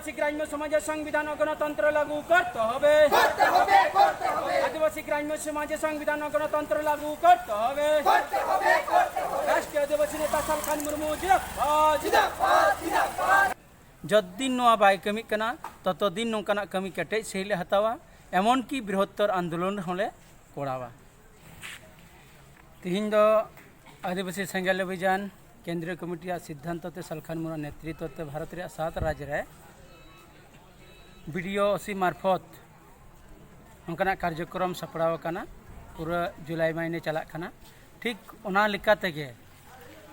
आदिवासी ग्राम्य समाज संविधान गणतंत्र लागू करते হবে आदिवासी ग्राम्य समाज संविधान गणतंत्र लागू करते হবে राष्ट्रीय आदिवासी नेता सालखान मुर्मू जिंदाबाद जद्दिन नोआ बाय कमी कना ततो दिन नोंकाना कमी केटेज सहीले हतावा एमन की बृहत्तर आंदोलन होले कोड़ावा तिहिन दो आदिवासी सेंगेल अभियान केंद्रीय कमिटी सिद्धांत सालखान मुर्मू नेतृत्व भारत रे 7 राज्य रे वीडियो ओसी मार्फत उनका कार्यक्रम सपड़ाव काना पूरा जुलाई महीने चला खाना ठीक ओना लिका तेगे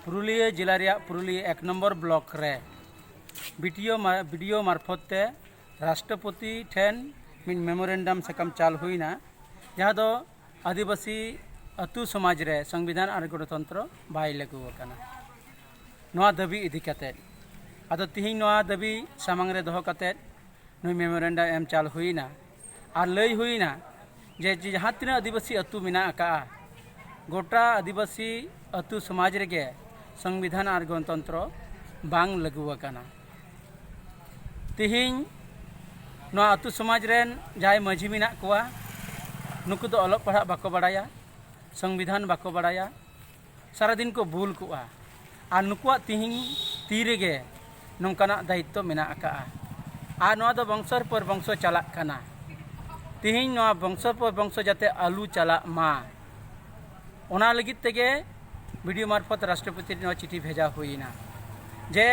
पुरुलिया जिला रे पुरुलिया 1 नंबर ब्लॉक रे वीडियो मार्फत ते राष्ट्रपति ठेन मिन मेमोरेंडम सकम चाल हुईना जहाँ दो आदिवासी अतु समाज रे संविधान और गणतंत्र बाय लागू काना नोआ दाबी इदी कते आदो तिहिं नोआ दाबी सामांग रे दोहो कते नुई मेमोरेंडम एम चाल हुईना और लई हुईना जे जहाँ तीन आदिवासी अतु मिना का गोटा आदिवासी अतु समाज रे संविधान और गणतंत्र बांग लागू काना तिहिं नोआ अतु समाज रेन जाय माझी मिना कोआ नुकु दो अलग पढ़ा बाको बड़ाया संविधान बाको बड़ाया सारा दिन को भूल कोआ और नुकुआ तिहिं तीरेगे नौकाना दायित्व मेना का और नोआ दो वंशर पर वंश चला काना तिहिं नोआ वंश पर वंश जाते आलू चला मा ओना लगित तेगे वीडियो मार्फत राष्ट्रपति नोआ चिठी भेजा हुईना जे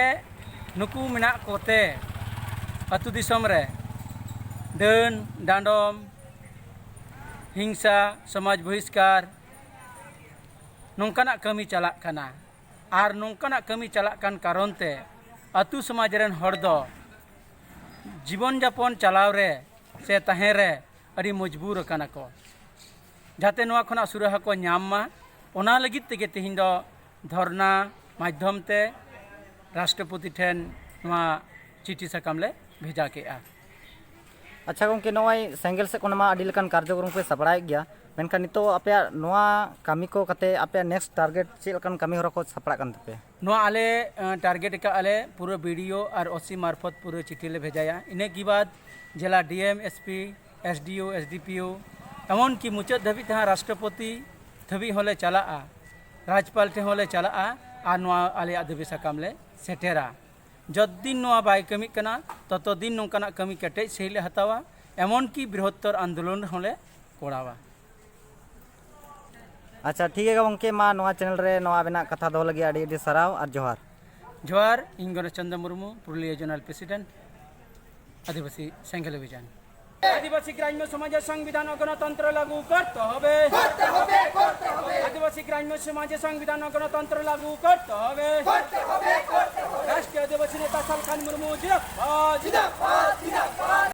नुकु मेना कोते अतु दिसम रे डन डांडम हिंसा समाज बहिष्कार नौकाना कमी चला काना और नौकाना कमी चला कान कारण ते अतु समाज रेन हर दो जीवन यापन चलाव रे से तहे रे अड़ी मजबूर काना को जाते नोआ खना सुराहा को न्याम मा ओना लगित तेगे तिहिं दो धरना माध्यम ते राष्ट्रपति ठेन नोआ चिठी सकाम ले भेजा के अच्छा गंके नोय सेंगेल से कोनमा अडी लेकान कार्यक्रम पे सपड़ाय गया मेनखान नितो आपे नोआ कामी को कते आपे नेक्स्ट टारगेट चे लेकान कामी हरा को सपड़ा कान तपे नोआ आले टारगेट का आले पूरा वीडियो और ओसी मार्फत पूरा चिठी ले भेजाया इने की बाद जिला डीएम एसपी एसडीओ एसडीपीओ एमन की मुचाद धाबी तहा राष्ट्रपति धाबी होले चला राज्यपाल ठे होले चला और नोआ आले दाबी सकाम ले सेटेरा जद्दिन नोआ बाय कमी कना ततो दिन नौकाना कमी केटेज सहीले हतावा एमन की बृहत्तर आंदोलन होले कोड़ावा अच्छा ठीक है गंके मा नोआ चैनल रे नोआ बेना कथा दो लगी अडी अडी सराव और जोहार इन गणेश चंद्र मुर्मू पुरुलिया जोनल प्रेसिडेंट आदिवासी सेंगेल अभियान आदिवासी ग्राम्य समाज संविधान गणतंत्र लागू करते হবে आदिवासी ग्राम्य समाज संविधान गणतंत्र लागू करते হবে राष्ट्रीय आदिवासी नेता सालखान मुर्मू जिंदाबाद